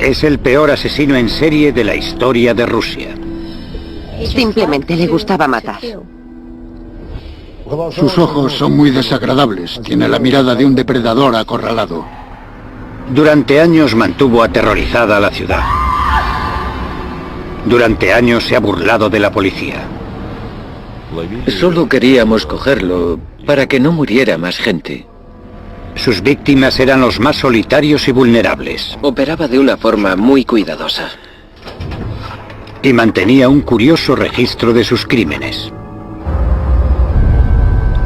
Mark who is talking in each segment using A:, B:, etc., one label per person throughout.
A: Es el peor asesino en serie de la historia de Rusia.
B: Simplemente le gustaba matar.
C: Sus ojos son muy desagradables. Tiene la mirada de un depredador acorralado.
A: Durante años mantuvo aterrorizada a la ciudad. Durante años se ha burlado de la policía.
D: Solo queríamos cogerlo para que no muriera más gente.
A: Sus víctimas eran los más solitarios y vulnerables.
D: Operaba de una forma muy cuidadosa.
A: Y mantenía un curioso registro de sus crímenes.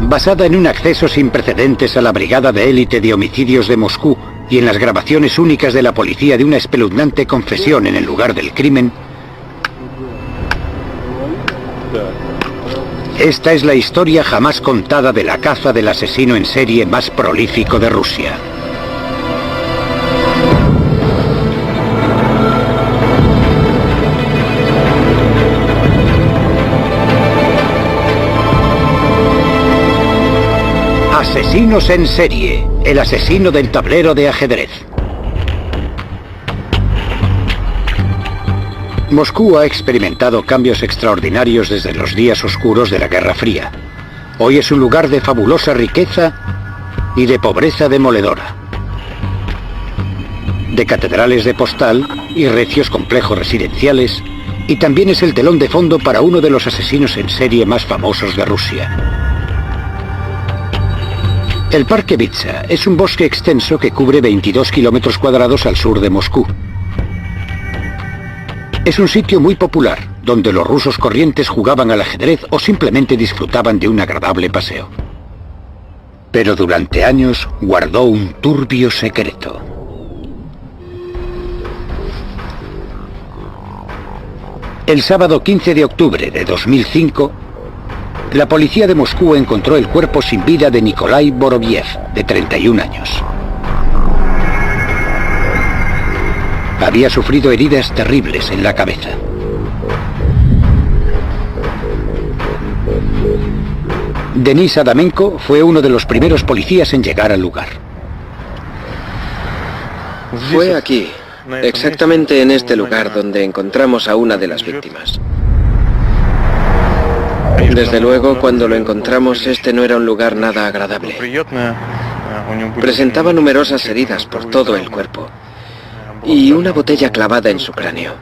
A: Basada en un acceso sin precedentes a la Brigada de Élite de Homicidios de Moscú y en las grabaciones únicas de la policía de una espeluznante confesión en el lugar del crimen, esta es la historia jamás contada de la caza del asesino en serie más prolífico de Rusia. Asesinos en serie, el asesino del tablero de ajedrez. Moscú ha experimentado cambios extraordinarios desde los días oscuros de la Guerra Fría. Hoy es un lugar de fabulosa riqueza y de pobreza demoledora. De catedrales de postal y recios complejos residenciales, y también es el telón de fondo para uno de los asesinos en serie más famosos de Rusia. El Parque Vitsa es un bosque extenso que cubre 22 kilómetros cuadrados al sur de Moscú. Es un sitio muy popular, donde los rusos corrientes jugaban al ajedrez o simplemente disfrutaban de un agradable paseo. Pero durante años guardó un turbio secreto. El sábado 15 de octubre de 2005, la policía de Moscú encontró el cuerpo sin vida de Nikolai Boroviev, de 31 años. Había sufrido heridas terribles en la cabeza. Denis Adamenko fue uno de los primeros policías en llegar al lugar.
D: Fue aquí, exactamente en este lugar donde encontramos a una de las víctimas. Desde luego, cuando lo encontramos, este no era un lugar nada agradable. Presentaba numerosas heridas por todo el cuerpo y una botella clavada en su cráneo.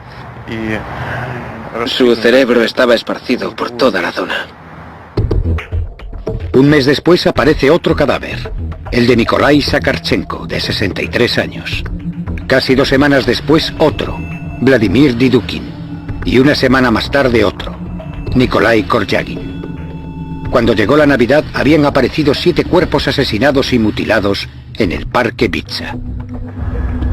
D: Su cerebro estaba esparcido por toda la zona.
A: Un mes después aparece otro cadáver, el de Nikolai Sakharchenko, de 63 años. Casi 2 semanas después, otro, Vladimir Didukin. Y una semana más tarde, otro, Nikolai Koryagin. Cuando llegó la Navidad, habían aparecido 7 cuerpos asesinados y mutilados en el Parque Vitsa.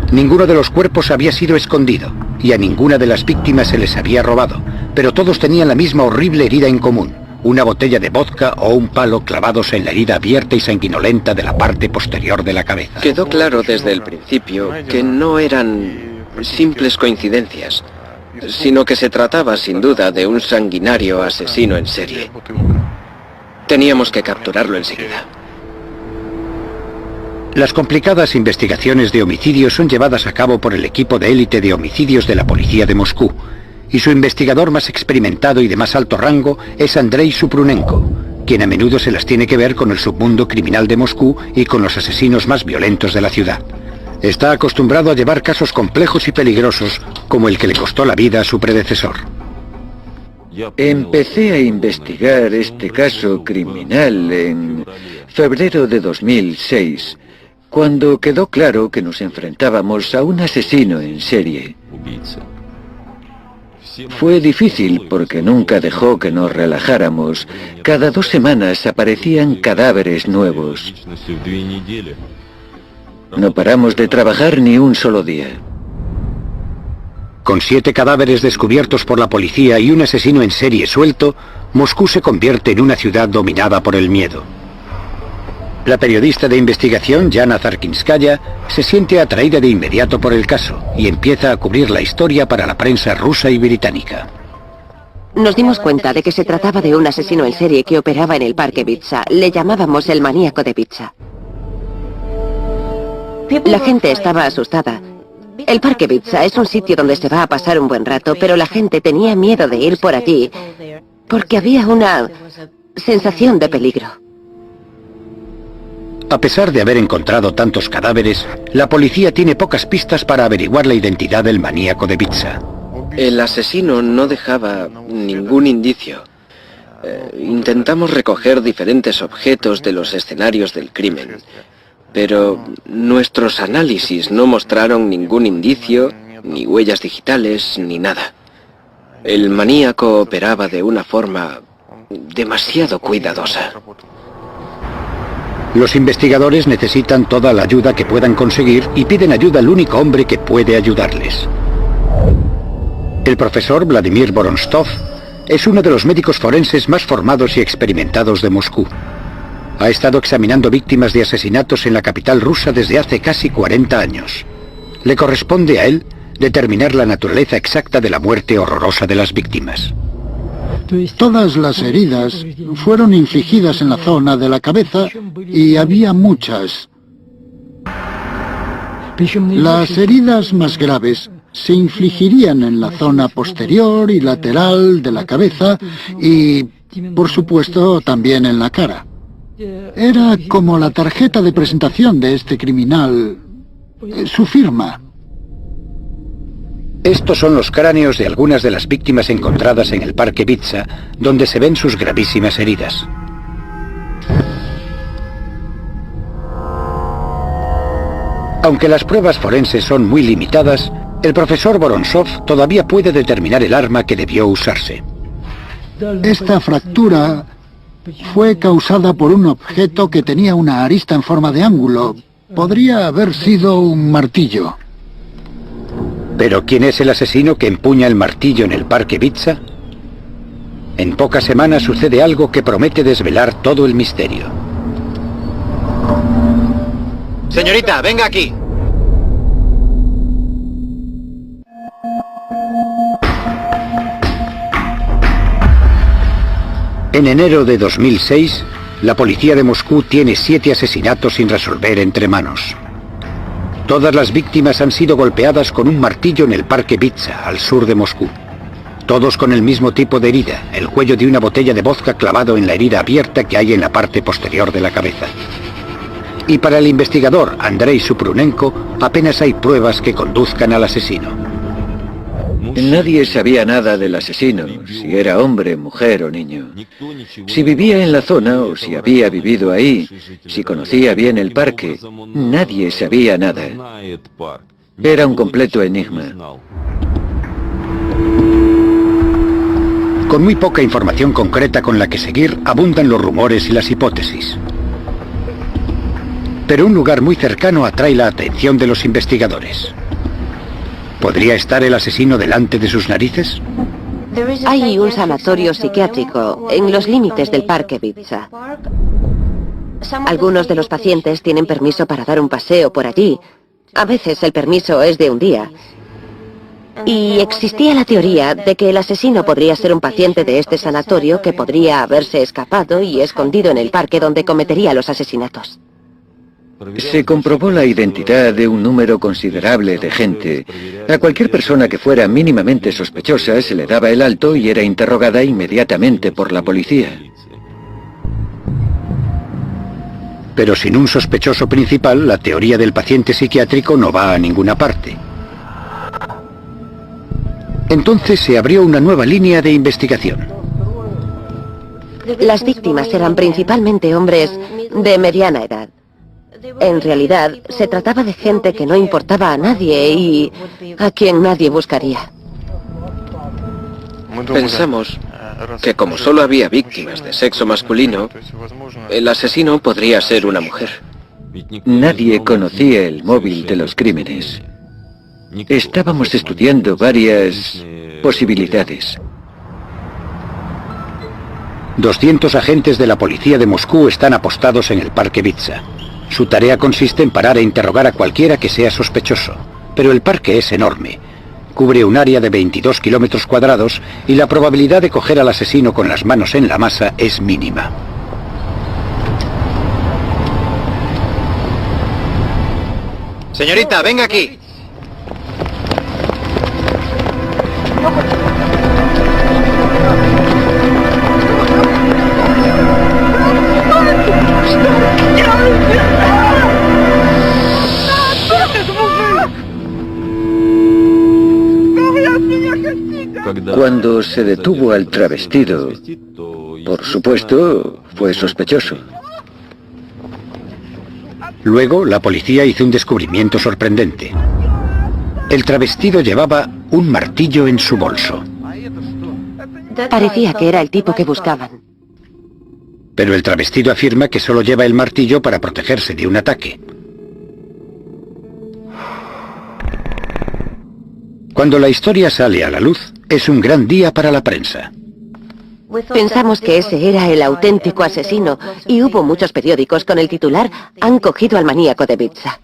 A: Ninguno de los cuerpos había sido escondido, y a ninguna de las víctimas se les había robado, pero todos tenían la misma horrible herida en común, una botella de vodka o un palo clavados en la herida abierta y sanguinolenta de la parte posterior de la cabeza.
D: Quedó claro desde el principio que no eran simples coincidencias, sino que se trataba sin duda de un sanguinario asesino en serie. Teníamos que capturarlo enseguida.
A: Las complicadas investigaciones de homicidios son llevadas a cabo por el equipo de élite de homicidios de la policía de Moscú, y su investigador más experimentado y de más alto rango es Andrei Supronenko, quien a menudo se las tiene que ver con el submundo criminal de Moscú y con los asesinos más violentos de la ciudad. Está acostumbrado a llevar casos complejos y peligrosos, como el que le costó la vida a su predecesor.
E: Empecé a investigar este caso criminal en febrero de 2006, cuando quedó claro que nos enfrentábamos a un asesino en serie. Fue difícil porque nunca dejó que nos relajáramos. Cada 2 semanas aparecían cadáveres nuevos. No paramos de trabajar ni un solo día.
A: Con 7 cadáveres descubiertos por la policía y un asesino en serie suelto, Moscú se convierte en una ciudad dominada por el miedo. La periodista de investigación, Yana Zarkinskaya, se siente atraída de inmediato por el caso y empieza a cubrir la historia para la prensa rusa y británica.
B: Nos dimos cuenta de que se trataba de un asesino en serie que operaba en el Parque Vitsa. Le llamábamos el maníaco de Vitsa. La gente estaba asustada El Parque Bitsa es un sitio donde se va a pasar un buen rato, pero la gente tenía miedo de ir por allí porque había una sensación de peligro.
A: A pesar de haber encontrado tantos cadáveres, la policía tiene pocas pistas para averiguar la identidad del maníaco de Bitsa.
D: El asesino no dejaba ningún indicio. Intentamos recoger diferentes objetos de los escenarios del crimen, pero nuestros análisis no mostraron ningún indicio, ni huellas digitales, ni nada. El maníaco operaba de una forma demasiado cuidadosa.
A: Los investigadores necesitan toda la ayuda que puedan conseguir y piden ayuda al único hombre que puede ayudarles. El profesor Vladimir Vorontsov es uno de los médicos forenses más formados y experimentados de Moscú. Ha estado examinando víctimas de asesinatos en la capital rusa desde hace casi 40 años. Le corresponde a él determinar la naturaleza exacta de la muerte horrorosa de las víctimas.
C: Todas las heridas fueron infligidas en la zona de la cabeza y había muchas. Las heridas más graves se infligirían en la zona posterior y lateral de la cabeza y, por supuesto, también en la cara. Era como la tarjeta de presentación de este criminal, su firma.
A: Estos son los cráneos de algunas de las víctimas encontradas en el Parque Bitsa, donde se ven sus gravísimas heridas. Aunque las pruebas forenses son muy limitadas, el profesor Vorontsov todavía puede determinar el arma que debió usarse.
C: Esta fractura fue causada por un objeto que tenía una arista en forma de ángulo. Podría haber sido un martillo.
A: ¿Pero quién es el asesino que empuña el martillo en el Parque Bitsa? En pocas semanas sucede algo que promete desvelar todo el misterio.
F: Señorita, venga aquí.
A: En enero de 2006, la policía de Moscú tiene 7 asesinatos sin resolver entre manos. Todas las víctimas han sido golpeadas con un martillo en el Parque Bitsa, al sur de Moscú. Todos con el mismo tipo de herida, el cuello de una botella de vodka clavado en la herida abierta que hay en la parte posterior de la cabeza. Y para el investigador Andrei Supronenko, apenas hay pruebas que conduzcan al asesino.
E: Nadie sabía nada del asesino, si era hombre, mujer o niño. Si vivía en la zona o si había vivido ahí, si conocía bien el parque, nadie sabía nada. Era un completo enigma.
A: Con muy poca información concreta con la que seguir, abundan los rumores y las hipótesis. Pero un lugar muy cercano atrae la atención de los investigadores. ¿Podría estar el asesino delante de sus narices?
B: Hay un sanatorio psiquiátrico en los límites del Parque Bitsa. Algunos de los pacientes tienen permiso para dar un paseo por allí. A veces el permiso es de un día. Y existía la teoría de que el asesino podría ser un paciente de este sanatorio que podría haberse escapado y escondido en el parque donde cometería los asesinatos.
E: Se comprobó la identidad de un número considerable de gente. A cualquier persona que fuera mínimamente sospechosa se le daba el alto y era interrogada inmediatamente por la policía.
A: Pero sin un sospechoso principal, la teoría del paciente psiquiátrico no va a ninguna parte. Entonces se abrió una nueva línea de investigación.
B: Las víctimas eran principalmente hombres de mediana edad. En realidad, se trataba de gente que no importaba a nadie y a quien nadie buscaría.
D: Pensamos que como solo había víctimas de sexo masculino, el asesino podría ser una mujer.
E: Nadie conocía el móvil de los crímenes. Estábamos estudiando varias posibilidades.
A: 200 agentes de la policía de Moscú están apostados en el Parque Bitsa. Su tarea consiste en parar e interrogar a cualquiera que sea sospechoso. Pero el parque es enorme. Cubre un área de 22 kilómetros cuadrados y la probabilidad de coger al asesino con las manos en la masa es mínima.
F: Señorita, venga aquí.
E: Cuando se detuvo al travestido, por supuesto, fue sospechoso.
A: Luego, la policía hizo un descubrimiento sorprendente. El travestido llevaba un martillo en su bolso.
B: Parecía que era el tipo que buscaban.
A: Pero el travestido afirma que solo lleva el martillo para protegerse de un ataque. Cuando la historia sale a la luz, es un gran día para la prensa.
B: Pensamos que ese era el auténtico asesino y hubo muchos periódicos con el titular «Han cogido al maníaco de Ibiza».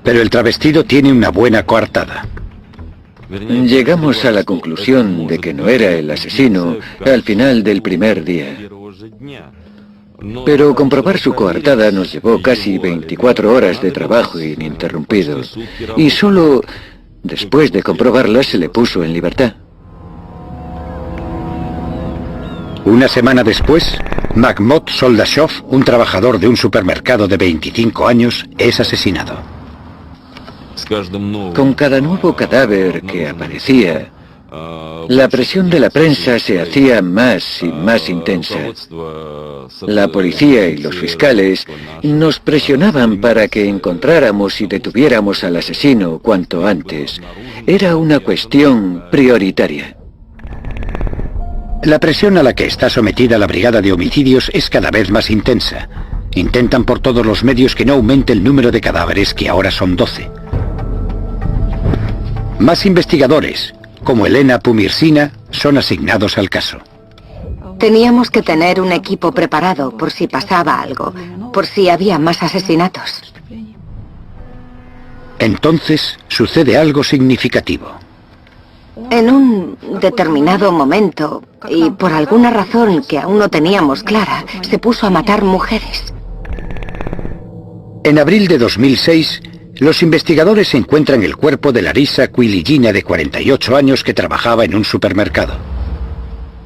A: Pero el travestido tiene una buena coartada.
E: Llegamos a la conclusión de que no era el asesino al final del primer día. Pero comprobar su coartada nos llevó casi 24 horas de trabajo ininterrumpido. Y solo después de comprobarla se le puso en libertad.
A: Una semana después, Mahmoud Soldashov, un trabajador de un supermercado de 25 años, es asesinado.
E: Con cada nuevo cadáver que aparecía, la presión de la prensa se hacía más y más intensa. La policía y los fiscales nos presionaban para que encontráramos y detuviéramos al asesino cuanto antes. Era una cuestión prioritaria.
A: La presión a la que está sometida la Brigada de Homicidios es cada vez más intensa. Intentan por todos los medios que no aumente el número de cadáveres, que ahora son 12. Más investigadores, como Elena Pumirsina, son asignados al caso.
G: Teníamos que tener un equipo preparado por si pasaba algo, por si había más asesinatos.
A: Entonces sucede algo significativo.
G: En un determinado momento, y por alguna razón que aún no teníamos clara, se puso a matar mujeres.
A: En abril de 2006, los investigadores encuentran el cuerpo de Larisa Quiligina, de 48 años, que trabajaba en un supermercado.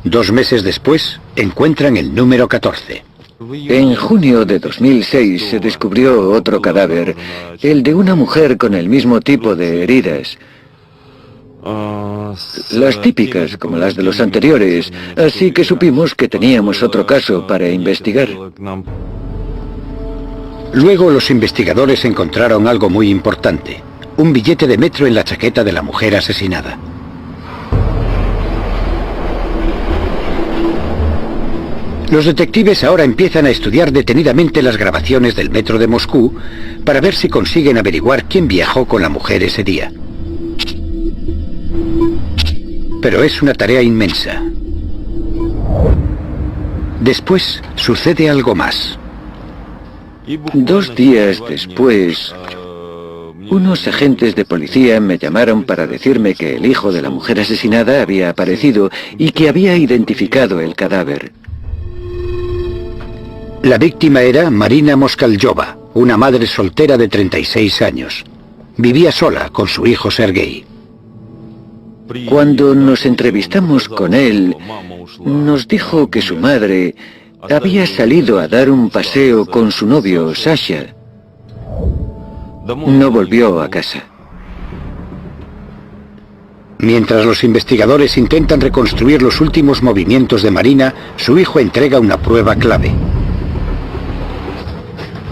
A: 2 meses después, encuentran el número 14.
E: En junio de 2006 se descubrió otro cadáver, el de una mujer con el mismo tipo de heridas. Las típicas, como las de los anteriores, así que supimos que teníamos otro caso para investigar.
A: Luego los investigadores encontraron algo muy importante: un billete de metro en la chaqueta de la mujer asesinada. Los detectives ahora empiezan a estudiar detenidamente las grabaciones del metro de Moscú para ver si consiguen averiguar quién viajó con la mujer ese día. Pero es una tarea inmensa. Después sucede algo más.
E: 2 días después, unos agentes de policía me llamaron para decirme que el hijo de la mujer asesinada había aparecido y que había identificado el cadáver.
A: La víctima era Marina Moskalyova, una madre soltera de 36 años. Vivía sola con su hijo Sergei.
E: Cuando nos entrevistamos con él, nos dijo que su madre había salido a dar un paseo con su novio, Sasha. No volvió a casa.
A: Mientras los investigadores intentan reconstruir los últimos movimientos de Marina, su hijo entrega una prueba clave.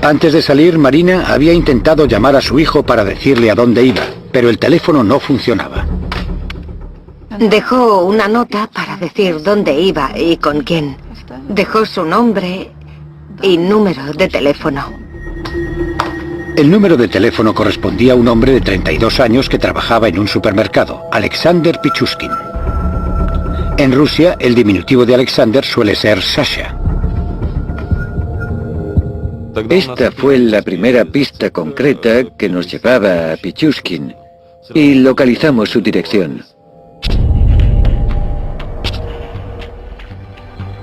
A: Antes de salir, Marina había intentado llamar a su hijo para decirle a dónde iba, pero el teléfono no funcionaba.
G: Dejó una nota para decir dónde iba y con quién. Dejó su nombre y número de teléfono.
A: El número de teléfono correspondía a un hombre de 32 años que trabajaba en un supermercado, Alexander Pichushkin. En Rusia, el diminutivo de Alexander suele ser Sasha.
E: Esta fue la primera pista concreta que nos llevaba a Pichushkin y localizamos su dirección.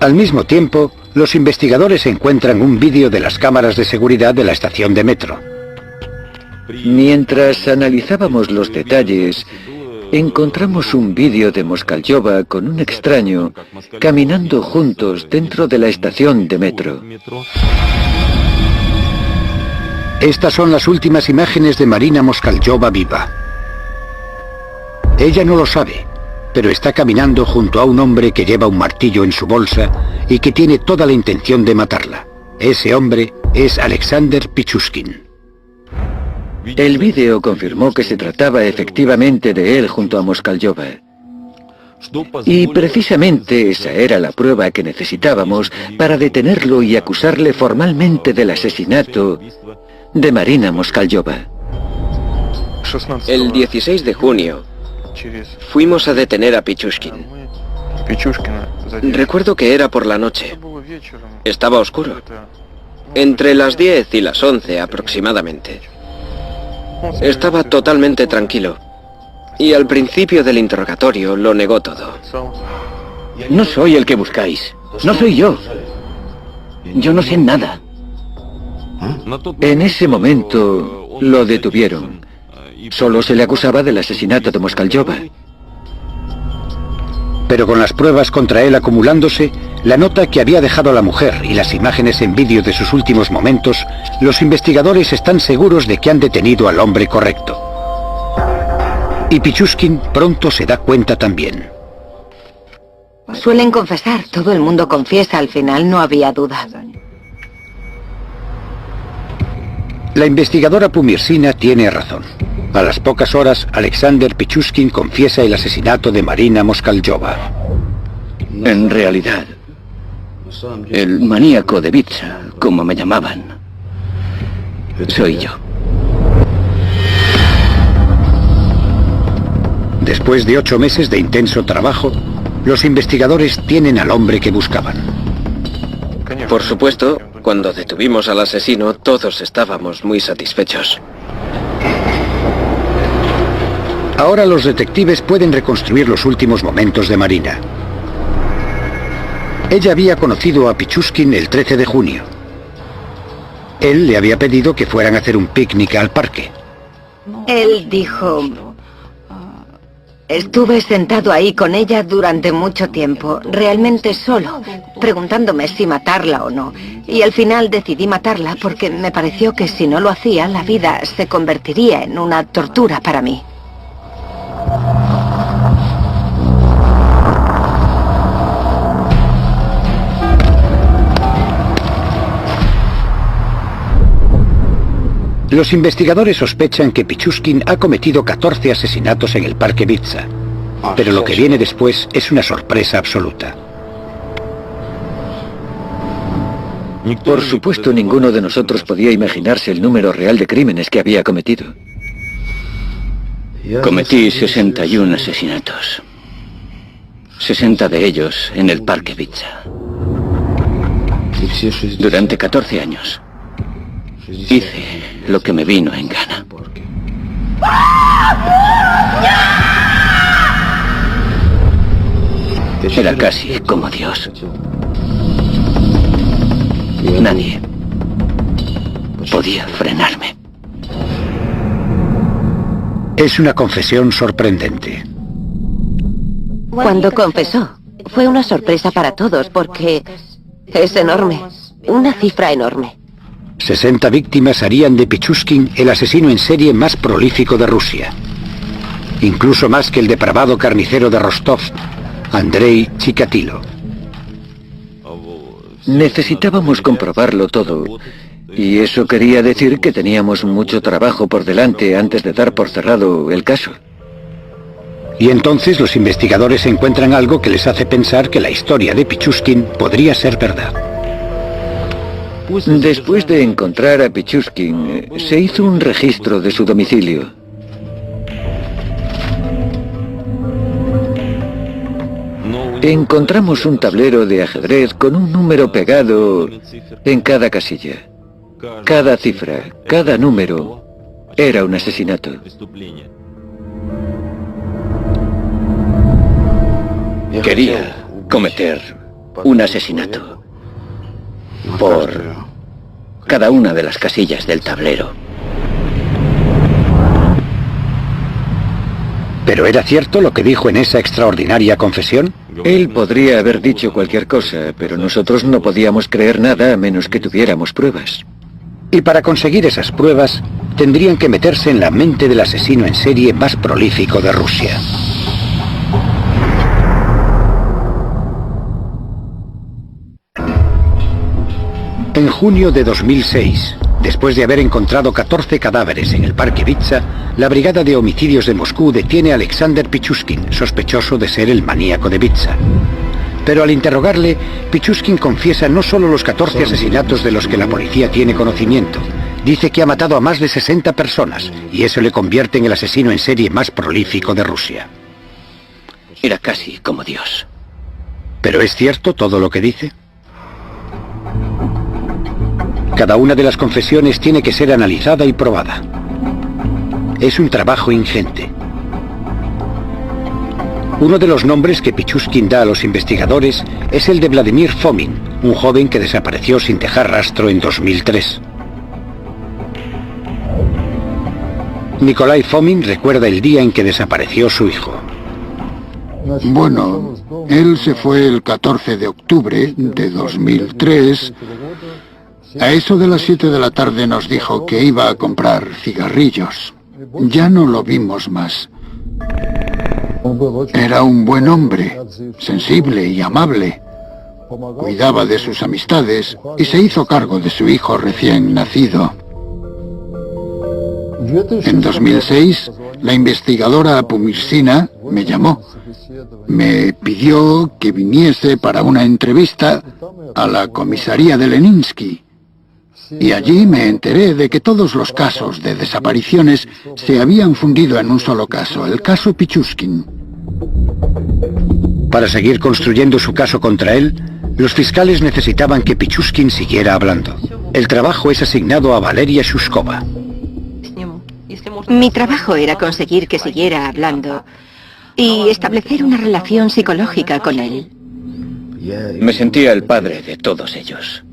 A: Al mismo tiempo, los investigadores encuentran un vídeo de las cámaras de seguridad de la estación de metro.
E: Mientras analizábamos los detalles, encontramos un vídeo de Moskalyova con un extraño caminando juntos dentro de la estación de metro.
A: Estas son las últimas imágenes de Marina Moskalyova viva. Ella no lo sabe, pero está caminando junto a un hombre que lleva un martillo en su bolsa y que tiene toda la intención de matarla. Ese hombre es Alexander Pichushkin.
E: El vídeo confirmó que se trataba efectivamente de él junto a Moskalyova. Y precisamente esa era la prueba que necesitábamos para detenerlo y acusarle formalmente del asesinato de Marina Moskalyova.
D: El 16 de junio fuimos a detener a Pichushkin. Recuerdo que era por la noche. Estaba oscuro. Entre las 10 y las 11 aproximadamente. Estaba totalmente tranquilo. Y al principio del interrogatorio lo negó todo.
H: No soy el que buscáis. No soy yo. Yo no sé nada.
E: En ese momento lo detuvieron. Solo se le acusaba del asesinato de Moskalyova.
A: Pero con las pruebas contra él acumulándose, la nota que había dejado la mujer y las imágenes en vídeo de sus últimos momentos, los investigadores están seguros de que han detenido al hombre correcto. Y Pichushkin pronto se da cuenta también.
G: Suelen confesar, todo el mundo confiesa, al final no había duda.
A: La investigadora Pumirsina tiene razón. A las pocas horas, Alexander Pichushkin confiesa el asesinato de Marina Moskalyova.
H: En realidad, el maníaco de Vitsa, como me llamaban, soy yo.
A: Después de 8 meses de intenso trabajo, los investigadores tienen al hombre que buscaban.
D: Por supuesto, cuando detuvimos al asesino, todos estábamos muy satisfechos.
A: Ahora los detectives pueden reconstruir los últimos momentos de Marina. Ella había conocido a Pichushkin el 13 de junio. Él le había pedido que fueran a hacer un picnic al parque.
G: Él dijo... Estuve sentado ahí con ella durante mucho tiempo, realmente solo, preguntándome si matarla o no. Y al final decidí matarla porque me pareció que si no lo hacía, la vida se convertiría en una tortura para mí.
A: Los investigadores sospechan que Pichushkin ha cometido 14 asesinatos en el parque Vitsa. Pero lo que viene después es una sorpresa absoluta.
E: Por supuesto, ninguno de nosotros podía imaginarse el número real de crímenes que había cometido.
H: Cometí 61 asesinatos. 60 de ellos en el parque Vitsa. Durante 14 años. Hice lo que me vino en gana. Era casi como Dios. Nadie podía frenarme.
A: Es una confesión sorprendente.
B: Cuando confesó, fue una sorpresa para todos porque es enorme, una cifra enorme.
A: 60 víctimas harían de Pichushkin el asesino en serie más prolífico de Rusia. Incluso más que el depravado carnicero de Rostov, Andrei Chikatilo.
E: Necesitábamos comprobarlo todo, y eso quería decir que teníamos mucho trabajo por delante antes de dar por cerrado el caso.
A: Y entonces los investigadores encuentran algo que les hace pensar que la historia de Pichushkin podría ser verdad.
E: Después de encontrar a Pichushkin, se hizo un registro de su domicilio. Encontramos un tablero de ajedrez con un número pegado en cada casilla. Cada cifra, cada número, era un asesinato.
H: Quería cometer un asesinato por cada una de las casillas del tablero.
A: ¿Pero era cierto lo que dijo en esa extraordinaria confesión?
E: Él podría haber dicho cualquier cosa, pero nosotros no podíamos creer nada a menos que tuviéramos pruebas.
A: Y para conseguir esas pruebas, tendrían que meterse en la mente del asesino en serie más prolífico de Rusia. En junio de 2006, después de haber encontrado 14 cadáveres en el Parque Bitsa, la Brigada de Homicidios de Moscú detiene a Alexander Pichushkin, sospechoso de ser el maníaco de Bitsa. Pero al interrogarle, Pichushkin confiesa no solo los 14 asesinatos de los que la policía tiene conocimiento, dice que ha matado a más de 60 personas, y eso le convierte en el asesino en serie más prolífico de Rusia.
H: Era casi como Dios.
A: ¿Pero es cierto todo lo que dice? Cada una de las confesiones tiene que ser analizada y probada. Es un trabajo ingente. Uno de los nombres que Pichushkin da a los investigadores es el de Vladimir Fomin, un joven que desapareció sin dejar rastro en 2003. Nikolai Fomin recuerda el día en que desapareció su hijo.
C: Bueno, él se fue el 14 de octubre de 2003. A eso de las 7 de la tarde nos dijo que iba a comprar cigarrillos. Ya no lo vimos más. Era un buen hombre, sensible y amable. Cuidaba de sus amistades y se hizo cargo de su hijo recién nacido. En 2006, la investigadora Pumirsina me llamó. Me pidió que viniese para una entrevista a la comisaría de Leninsky. Y allí me enteré de que todos los casos de desapariciones se habían fundido en un solo caso, el caso Pichushkin.
A: Para seguir construyendo su caso contra él, los fiscales necesitaban que Pichushkin siguiera hablando. El trabajo es asignado a Valeria Shushkova.
G: Mi trabajo era conseguir que siguiera hablando y establecer una relación psicológica con él.
H: Me sentía el padre de todos ellos.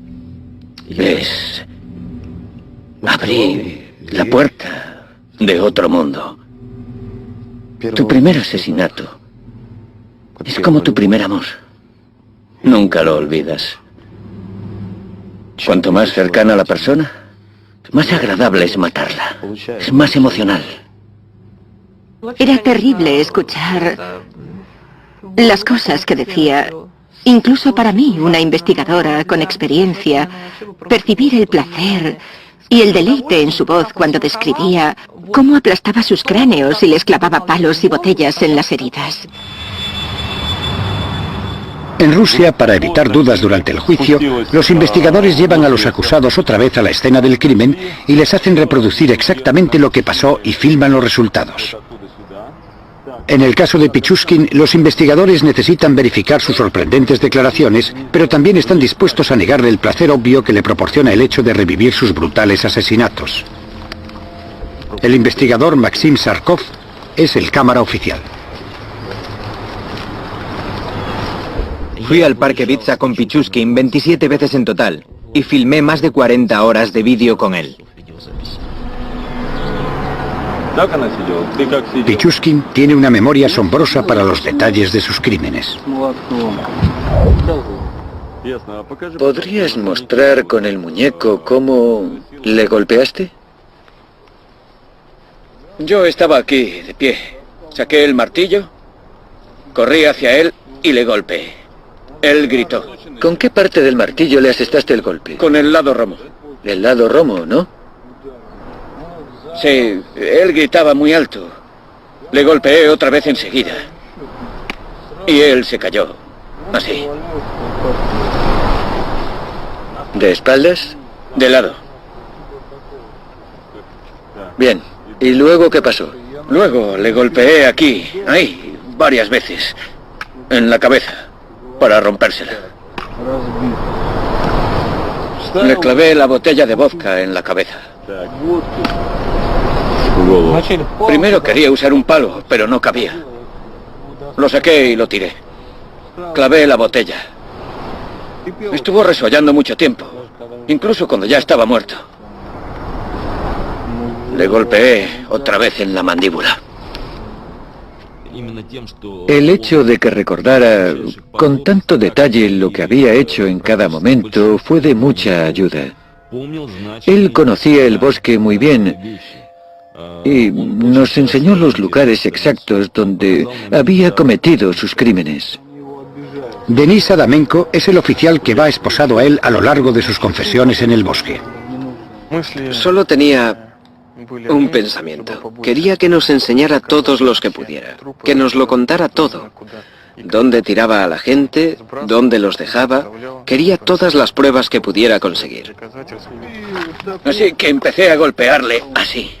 H: Les abrí la puerta de otro mundo. Tu primer asesinato es como tu primer amor. Nunca lo olvidas. Cuanto más cercana a la persona, más agradable es matarla. Es más emocional.
G: Era terrible escuchar las cosas que decía. Incluso para mí, una investigadora con experiencia, percibir el placer y el deleite en su voz cuando describía cómo aplastaba sus cráneos y les clavaba palos y botellas en las heridas.
A: En Rusia, para evitar dudas durante el juicio, los investigadores llevan a los acusados otra vez a la escena del crimen y les hacen reproducir exactamente lo que pasó y filman los resultados. En el caso de Pichushkin, los investigadores necesitan verificar sus sorprendentes declaraciones, pero también están dispuestos a negarle el placer obvio que le proporciona el hecho de revivir sus brutales asesinatos. El investigador Maxim Sarkov es el cámara oficial.
F: Fui al Parque Bitsa con Pichushkin 27 veces en total y filmé más de 40 horas de vídeo con él.
A: Pichushkin tiene una memoria asombrosa para los detalles de sus crímenes.
E: ¿Podrías mostrar con el muñeco cómo le golpeaste?
D: Yo estaba aquí, de pie. Saqué el martillo, corrí hacia él y le golpeé. Él gritó.
E: ¿Con qué parte del martillo le asestaste el golpe?
D: Con el lado romo.
E: El lado romo, ¿no?
D: Sí, él gritaba muy alto. Le golpeé otra vez enseguida. Y él se cayó. Así.
E: ¿De espaldas?
D: De lado.
E: Bien. ¿Y luego qué pasó?
D: Luego le golpeé aquí, ahí, varias veces. En la cabeza, para rompérsela. Le clavé la botella de vodka en la cabeza. Primero quería usar un palo, pero no cabía. Lo saqué y lo tiré. Clavé la botella. Estuvo resollando mucho tiempo, incluso cuando ya estaba muerto. Le golpeé otra vez en la mandíbula.
E: El hecho de que recordara con tanto detalle lo que había hecho en cada momento fue de mucha ayuda. Él conocía el bosque muy bien y nos enseñó los lugares exactos donde había cometido sus crímenes.
A: Denis Adamenko es el oficial que va esposado a él a lo largo de sus confesiones en el bosque.
D: Solo tenía un pensamiento. Quería que nos enseñara todos los que pudiera, que nos lo contara todo. Dónde tiraba a la gente, dónde los dejaba. Quería todas las pruebas que pudiera conseguir.
E: Así que empecé a golpearle así.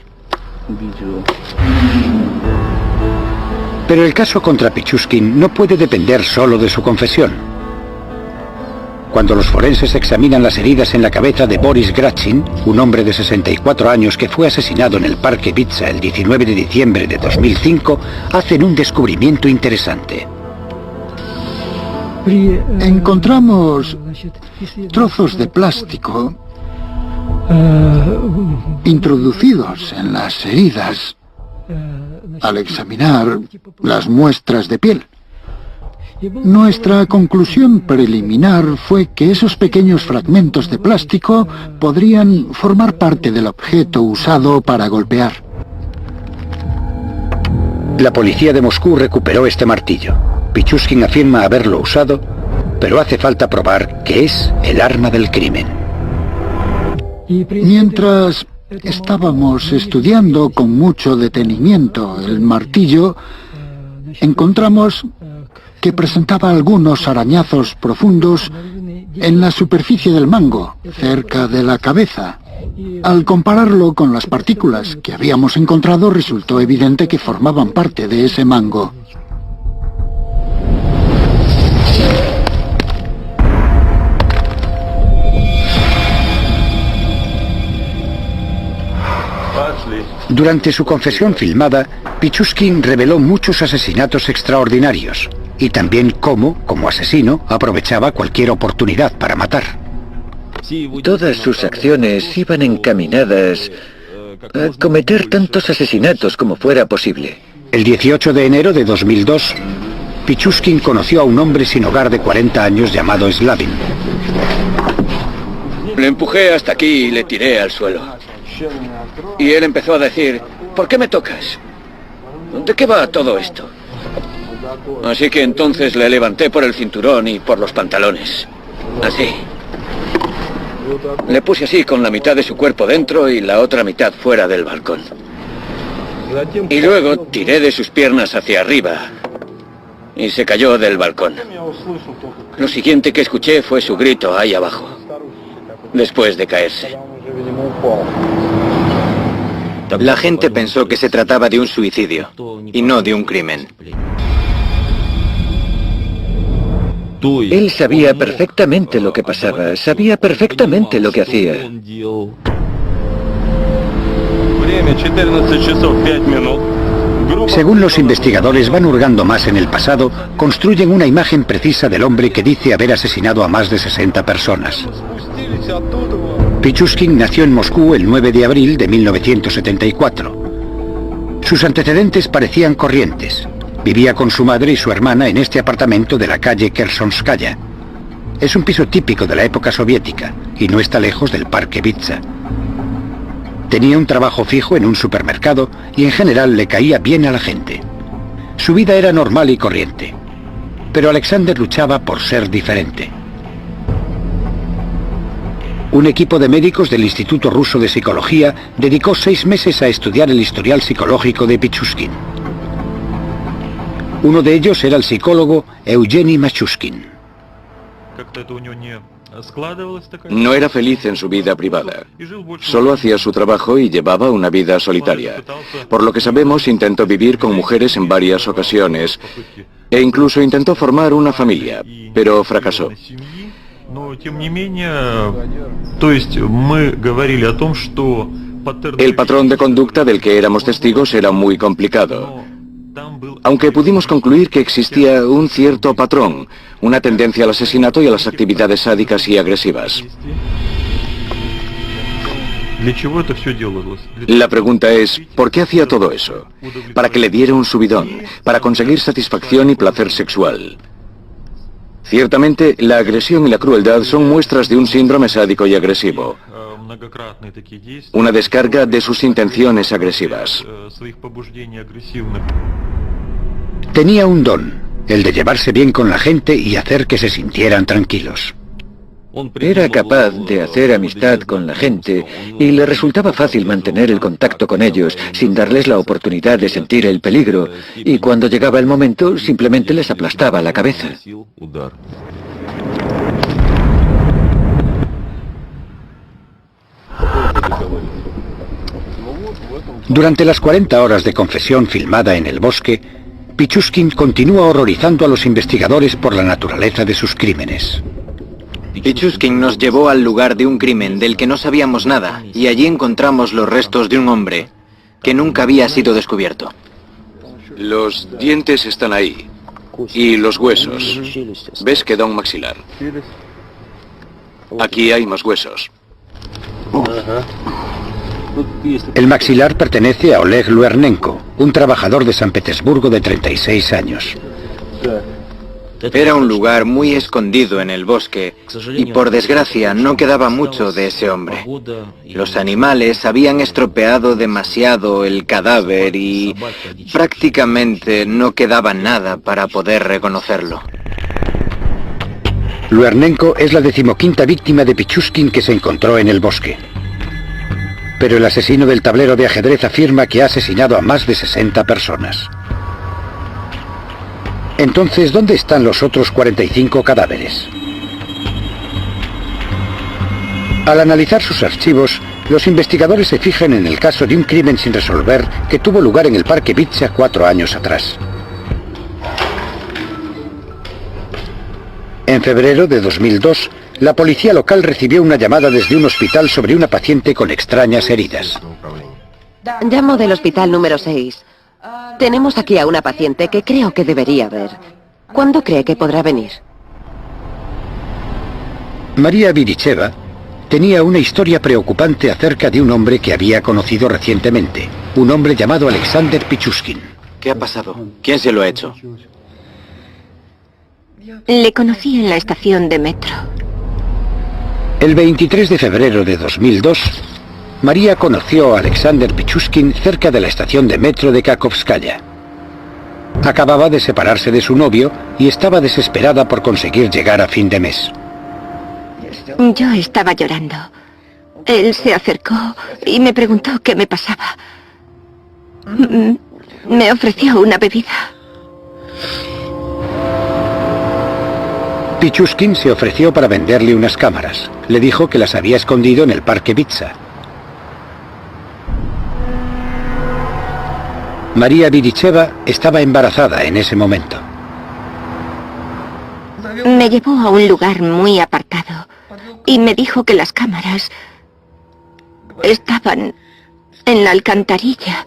A: Pero el caso contra Pichushkin no puede depender solo de su confesión. Cuando los forenses examinan las heridas en la cabeza de Boris Grachin, un hombre de 64 años que fue asesinado en el Parque Bitsa el 19 de diciembre de 2005, hacen un descubrimiento interesante.
C: Encontramos trozos de plástico introducidos en las heridas al examinar las muestras de piel. Nuestra conclusión preliminar fue que esos pequeños fragmentos de plástico podrían formar parte del objeto usado para golpear.
A: La policía de Moscú recuperó este martillo. Pichushkin afirma haberlo usado, pero hace falta probar que es el arma del crimen.
C: Mientras estábamos estudiando con mucho detenimiento el martillo, encontramos que presentaba algunos arañazos profundos en la superficie del mango, cerca de la cabeza. Al compararlo con las partículas que habíamos encontrado, resultó evidente que formaban parte de ese mango.
A: Durante su confesión filmada, Pichushkin reveló muchos asesinatos extraordinarios y también cómo, como asesino, aprovechaba cualquier oportunidad para matar.
E: Todas sus acciones iban encaminadas a cometer tantos asesinatos como fuera posible.
A: El 18 de enero de 2002, Pichushkin conoció a un hombre sin hogar de 40 años llamado Slavin.
E: Le empujé hasta aquí y le tiré al suelo. Y él empezó a decir, ¿por qué me tocas? ¿De qué va todo esto? Así que entonces le levanté por el cinturón y por los pantalones. Así. Le puse así con la mitad de su cuerpo dentro y la otra mitad fuera del balcón. Y luego tiré de sus piernas hacia arriba y se cayó del balcón. Lo siguiente que escuché fue su grito ahí abajo, después de caerse.
F: La gente pensó que se trataba de un suicidio y no de un crimen.
E: Él sabía perfectamente lo que pasaba, sabía perfectamente lo que hacía.
A: Según los investigadores van hurgando más en el pasado, construyen una imagen precisa del hombre que dice haber asesinado a más de 60 personas. Pichushkin nació en Moscú el 9 de abril de 1974. Sus antecedentes parecían corrientes. Vivía con su madre y su hermana en este apartamento de la calle Kersonskaya. Es un piso típico de la época soviética y no está lejos del Parque Bitsa. Tenía un trabajo fijo en un supermercado y en general le caía bien a la gente. Su vida era normal y corriente. Pero Alexander luchaba por ser diferente. Un equipo de médicos del Instituto Ruso de Psicología dedicó 6 meses a estudiar el historial psicológico de Pichushkin. Uno de ellos era el psicólogo Eugeni Machushkin.
I: No era feliz en su vida privada. Solo hacía su trabajo y llevaba una vida solitaria. Por lo que sabemos, intentó vivir con mujeres en varias ocasiones e incluso intentó formar una familia, pero fracasó. El patrón de conducta del que éramos testigos era muy complicado, aunque pudimos concluir que existía un cierto patrón, una tendencia al asesinato y a las actividades sádicas y agresivas. La pregunta es, ¿por qué hacía todo eso? Para que le diera un subidón, para conseguir satisfacción y placer sexual. Ciertamente, la agresión y la crueldad son muestras de un síndrome sádico y agresivo. Una descarga de sus intenciones agresivas.
A: Tenía un don. el de llevarse bien con la gente y hacer que se sintieran tranquilos.
E: Era capaz de hacer amistad con la gente y le resultaba fácil mantener el contacto con ellos sin darles la oportunidad de sentir el peligro, y cuando llegaba el momento simplemente les aplastaba la cabeza.
A: Durante las 40 horas de confesión filmada en el bosque, Pichushkin continúa horrorizando a los investigadores por la naturaleza de sus crímenes.
F: Pichushkin nos llevó al lugar de un crimen del que no sabíamos nada, y allí encontramos los restos de un hombre que nunca había sido descubierto.
I: Los dientes están ahí. Y los huesos. ¿Ves que da un maxilar? Aquí hay más huesos.
A: El maxilar pertenece a Oleg Luernenko, un trabajador de San Petersburgo de 36 años.
F: Era un lugar muy escondido en el bosque y por desgracia no quedaba mucho de ese hombre. Los animales habían estropeado demasiado el cadáver y prácticamente no quedaba nada para poder reconocerlo.
A: Luernenko es la 15ª víctima de Pichushkin que se encontró en el bosque. Pero el asesino del tablero de ajedrez afirma que ha asesinado a más de 60 personas. Entonces, ¿dónde están los otros 45 cadáveres? Al analizar sus archivos, los investigadores se fijan en el caso de un crimen sin resolver que tuvo lugar en el Parque Vitsa 4 años atrás. En febrero de 2002, la policía local recibió una llamada desde un hospital sobre una paciente con extrañas heridas.
B: Llamo del hospital número 6. Tenemos aquí a una paciente que creo que debería ver. ¿Cuándo cree que podrá venir?
A: María Viricheva tenía una historia preocupante acerca de un hombre que había conocido recientemente, un hombre llamado Alexander Pichushkin.
F: ¿Qué ha pasado? ¿Quién se lo ha hecho?
G: Le conocí en la estación de metro.
A: El 23 de febrero de 2002, María conoció a Alexander Pichushkin cerca de la estación de metro de Kakhovskaya. Acababa de separarse de su novio y estaba desesperada por conseguir llegar a fin de mes.
G: Yo estaba llorando. Él se acercó y me preguntó qué me pasaba. Me ofreció una bebida.
A: Pichushkin se ofreció para venderle unas cámaras. Le dijo que las había escondido en el Parque Vitsa. María Viricheva estaba embarazada en ese momento.
G: Me llevó a un lugar muy apartado y me dijo que las cámaras estaban en la alcantarilla.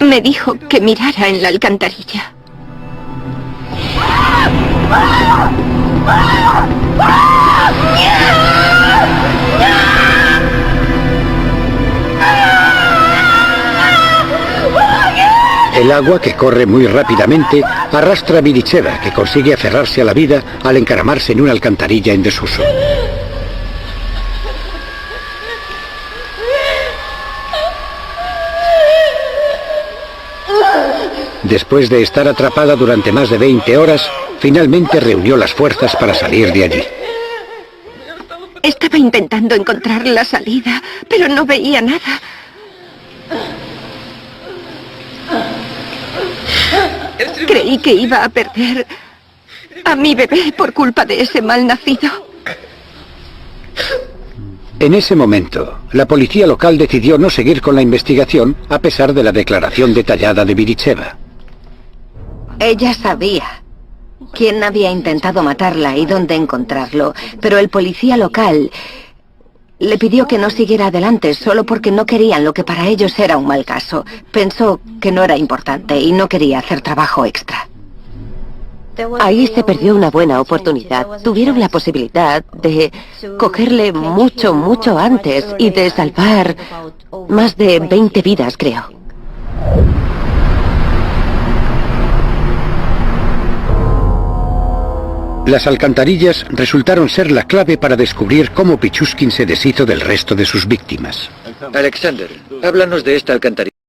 G: Me dijo que mirara en la alcantarilla.
A: El agua, que corre muy rápidamente, arrastra a Viricheva, que consigue aferrarse a la vida al encaramarse en una alcantarilla en desuso. Después de estar atrapada durante más de 20 horas, finalmente reunió las fuerzas para salir de allí.
G: Estaba intentando encontrar la salida, pero no veía nada. Creí que iba a perder a mi bebé por culpa de ese malnacido.
A: En ese momento, la policía local decidió no seguir con la investigación a pesar de la declaración detallada de Viricheva.
G: Ella sabía quién había intentado matarla y dónde encontrarlo, pero el policía local le pidió que no siguiera adelante solo porque no querían lo que para ellos era un mal caso. Pensó que no era importante y no quería hacer trabajo extra.
B: Ahí se perdió una buena oportunidad. Tuvieron la posibilidad de cogerle mucho antes y de salvar más de 20 vidas, creo.
A: Las alcantarillas resultaron ser la clave para descubrir cómo Pichushkin se deshizo del resto de sus víctimas.
E: Alexander, háblanos de esta alcantarilla.